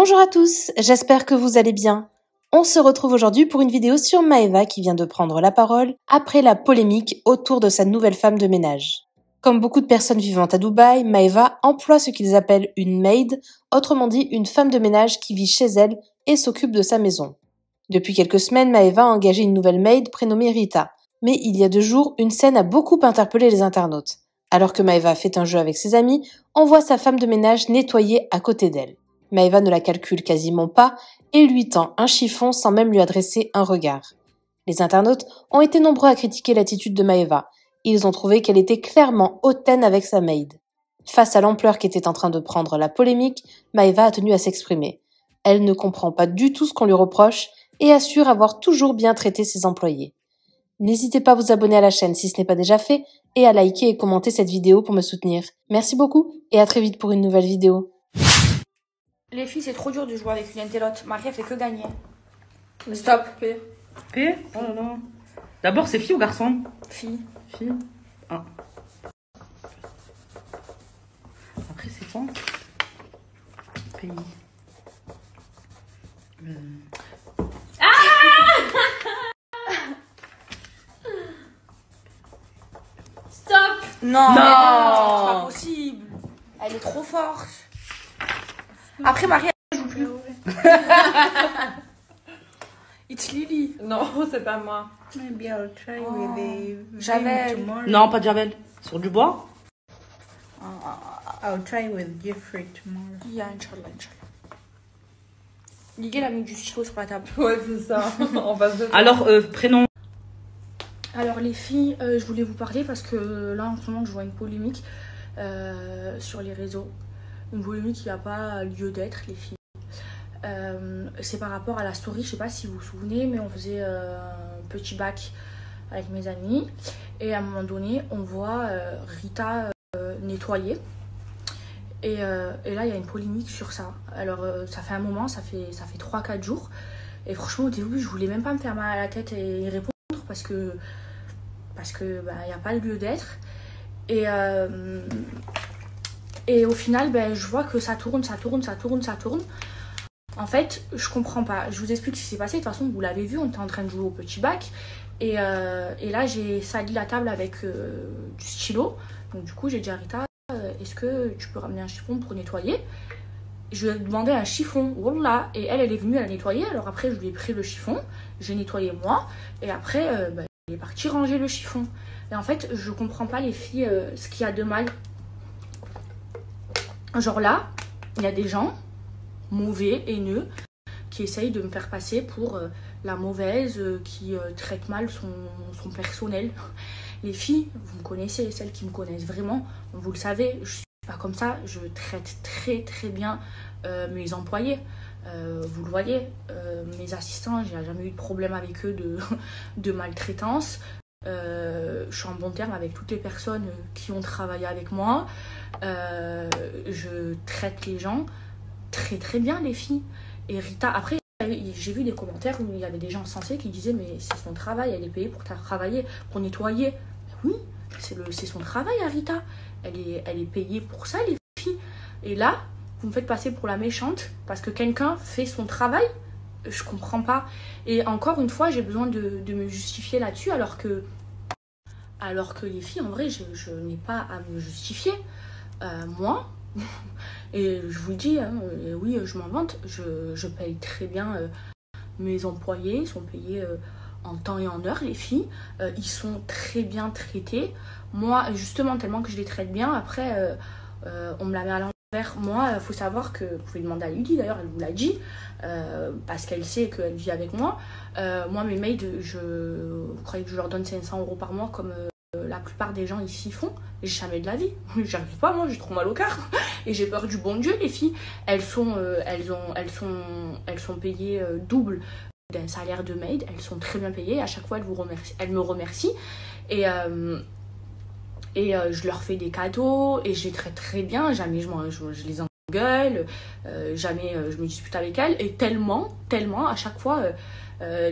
Bonjour à tous, j'espère que vous allez bien. On se retrouve aujourd'hui pour une vidéo sur Maeva qui vient de prendre la parole après la polémique autour de sa nouvelle femme de ménage. Comme beaucoup de personnes vivant à Dubaï, Maeva emploie ce qu'ils appellent une maid, autrement dit une femme de ménage qui vit chez elle et s'occupe de sa maison. Depuis quelques semaines, Maeva a engagé une nouvelle maid prénommée Rita. Mais il y a 2 jours, une scène a beaucoup interpellé les internautes. Alors que Maeva fait un jeu avec ses amis, on voit sa femme de ménage nettoyer à côté d'elle. Maeva ne la calcule quasiment pas et lui tend un chiffon sans même lui adresser un regard. Les internautes ont été nombreux à critiquer l'attitude de Maeva. Ils ont trouvé qu'elle était clairement hautaine avec sa maid. Face à l'ampleur qu'était en train de prendre la polémique, Maeva a tenu à s'exprimer. Elle ne comprend pas du tout ce qu'on lui reproche et assure avoir toujours bien traité ses employés. N'hésitez pas à vous abonner à la chaîne si ce n'est pas déjà fait et à liker et commenter cette vidéo pour me soutenir. Merci beaucoup et à très vite pour une nouvelle vidéo. Les filles, c'est trop dur de jouer avec une intellote. Marie, elle fait que gagner. Stop. P. Oh là là. D'abord, c'est fille ou garçon? Fille. Fille. Ah. Après, c'est quoi? Pays. Stop. Non. C'est pas possible. Elle est trop forte. Après, Marie, elle joue plus. It's Lily. Non, c'est pas moi. Maybe I'll try with the Javel. tomorrow. Non, pas de Javel. Sur du bois? I'll try with Jeffrey tomorrow. Yeah, Inch'Allah. Lily, elle a mis du stylo sur la table. Ouais, c'est ça. En face de toi. Alors, prénom? Alors, les filles, je voulais vous parler parce que là, en ce moment, je vois une polémique sur les réseaux. Une polémique qui n'a pas lieu d'être, les filles. C'est par rapport à la story, je sais pas si vous vous souvenez, mais on faisait un petit bac avec mes amis. Et à un moment donné, on voit Rita nettoyer. Et là, il y a une polémique sur ça. Alors, ça fait un moment, ça fait 3-4 jours. Et franchement, au début, je voulais même pas me faire mal à la tête et y répondre parce que y a pas de lieu d'être. Et au final, je vois que ça tourne. En fait, je comprends pas. Je vous explique ce qui s'est passé. De toute façon, vous l'avez vu, on était en train de jouer au petit bac. Et là, j'ai sali la table avec du stylo. Donc du coup, j'ai dit à Rita, est-ce que tu peux ramener un chiffon pour nettoyer? Je lui ai demandé un chiffon, voilà. Et elle est venue, elle a nettoyé. Alors après, je lui ai pris le chiffon, j'ai nettoyé moi. Et après, elle est partie ranger le chiffon. Et en fait, je comprends pas les filles, ce qu'il y a de mal. Genre là, il y a des gens mauvais, haineux, qui essayent de me faire passer pour la mauvaise, qui traite mal son personnel. Les filles, vous me connaissez, celles qui me connaissent vraiment, vous le savez, je suis pas comme ça, je traite très très bien mes employés. Vous le voyez, mes assistants, j'ai jamais eu de problème avec eux de maltraitance. Je suis en bon terme avec toutes les personnes qui ont travaillé avec moi. Je traite les gens très très bien, les filles. Et Rita, après, j'ai vu des commentaires où il y avait des gens sensés qui disaient mais c'est son travail, elle est payée pour travailler, pour nettoyer. Mais oui, c'est son travail à Rita. Elle est payée pour ça, les filles. Et là, vous me faites passer pour la méchante parce que quelqu'un fait son travail. Je comprends pas. Et encore une fois, j'ai besoin de me justifier là-dessus alors que les filles, en vrai, je n'ai pas à me justifier. Moi, et je vous le dis, hein, oui, je m'en vante, je paye très bien mes employés, ils sont payés en temps et en heure, les filles. Ils sont très bien traités. Moi, justement, tellement que je les traite bien, après, on me la met à l'envers. Moi, il faut savoir que, vous pouvez demander à Lydie, d'ailleurs, elle vous l'a dit, parce qu'elle sait qu'elle vit avec moi. Moi, mes maids, vous croyez que je leur donne 500 € par mois comme la plupart des gens ici font? Jamais de la vie. J'arrive pas, moi, j'ai trop mal au cœur. Et j'ai peur du bon Dieu, les filles. Elles sont payées double d'un salaire de maid. Elles sont très bien payées. À chaque fois, elles me remercient. Et je leur fais des cadeaux et je les traite très bien. Jamais je les engueule, jamais je me dispute avec elles. Et tellement, à chaque fois,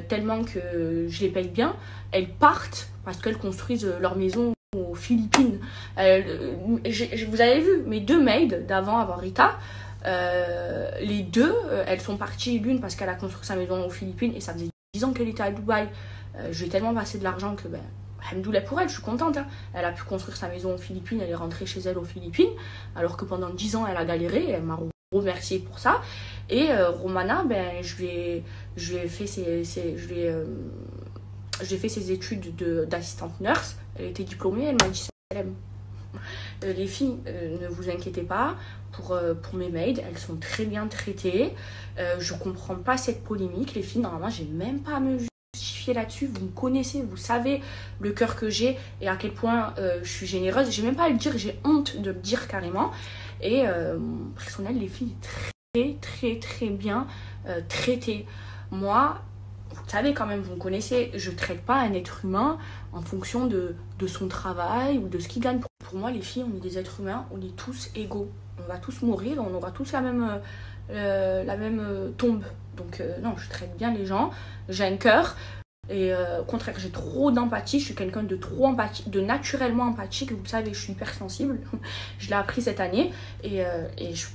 tellement que je les paye bien, elles partent parce qu'elles construisent leur maison aux Philippines. Vous avez vu, mes 2 maids d'avant, avant Rita, Les deux, elles sont parties, l'une parce qu'elle a construit sa maison aux Philippines et ça faisait 10 ans qu'elle était à Dubaï. Je lui ai tellement passé de l'argent que alhamdoulilah pour elle, je suis contente. Hein. Elle a pu construire sa maison aux Philippines, elle est rentrée chez elle aux Philippines, alors que pendant 10 ans elle a galéré, elle m'a remerciée pour ça. Et Romana, je lui ai fait ses études d'assistante nurse, elle était diplômée, elle m'a dit Salem. Les filles, ne vous inquiétez pas pour mes maids, elles sont très bien traitées. Je comprends pas cette polémique, les filles, normalement j'ai même pas à me justifier là-dessus, vous me connaissez, vous savez le cœur que j'ai et à quel point je suis généreuse, j'ai même pas à le dire, j'ai honte de le dire carrément. Et mon personnel, les filles, très bien traitées. Moi, vous savez quand même, vous me connaissez, je traite pas un être humain en fonction de son travail ou de ce qu'il gagne. Pour moi, les filles, on est des êtres humains, on est tous égaux. On va tous mourir, on aura tous la même tombe. Donc non, je traite bien les gens, j'ai un cœur. Et au contraire, j'ai trop d'empathie, je suis quelqu'un de trop empathique, de naturellement empathique, vous le savez, je suis hypersensible. Je l'ai appris cette année et je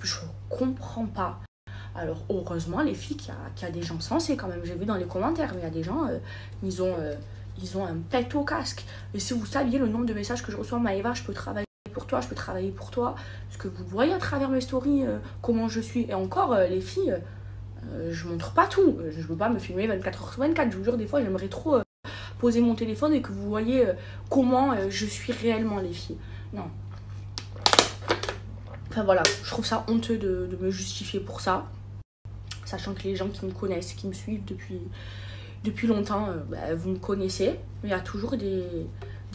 comprends pas. Alors heureusement les filles qu'il y a des gens sensés quand même, j'ai vu dans les commentaires, mais il y a des gens, ils ont un pet au casque. Et si vous saviez le nombre de messages que je reçois, Maëva, je peux travailler pour toi, parce que vous voyez à travers mes stories comment je suis. Et encore, les filles, je montre pas tout, je veux pas me filmer 24h/24, je vous jure, des fois j'aimerais trop poser mon téléphone et que vous voyez comment je suis réellement, les filles. Non. Enfin voilà, je trouve ça honteux de me justifier pour ça. Sachant que les gens qui me connaissent, qui me suivent depuis longtemps, vous me connaissez. Il y a toujours des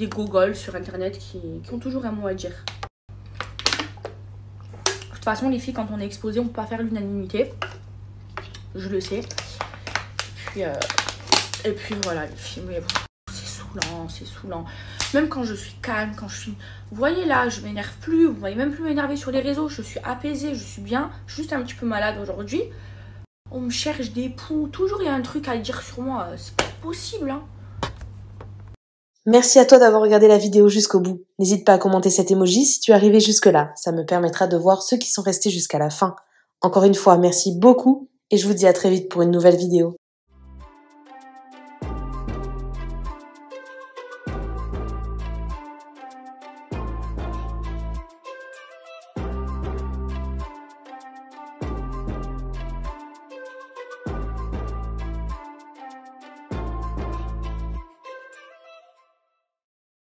gogoles sur internet qui ont toujours un mot à dire. De toute façon, les filles, quand on est exposé, on ne peut pas faire l'unanimité. Je le sais. Et puis voilà, les filles, c'est saoulant. Même quand je suis calme, quand je suis... Vous voyez là, je m'énerve plus, vous voyez même plus m'énerver sur les réseaux, je suis apaisée, je suis bien, juste un petit peu malade aujourd'hui. On me cherche des poux, toujours il y a un truc à dire sur moi, c'est pas possible, hein. Merci à toi d'avoir regardé la vidéo jusqu'au bout. N'hésite pas à commenter cet emoji si tu es arrivé jusque-là, ça me permettra de voir ceux qui sont restés jusqu'à la fin. Encore une fois, merci beaucoup et je vous dis à très vite pour une nouvelle vidéo.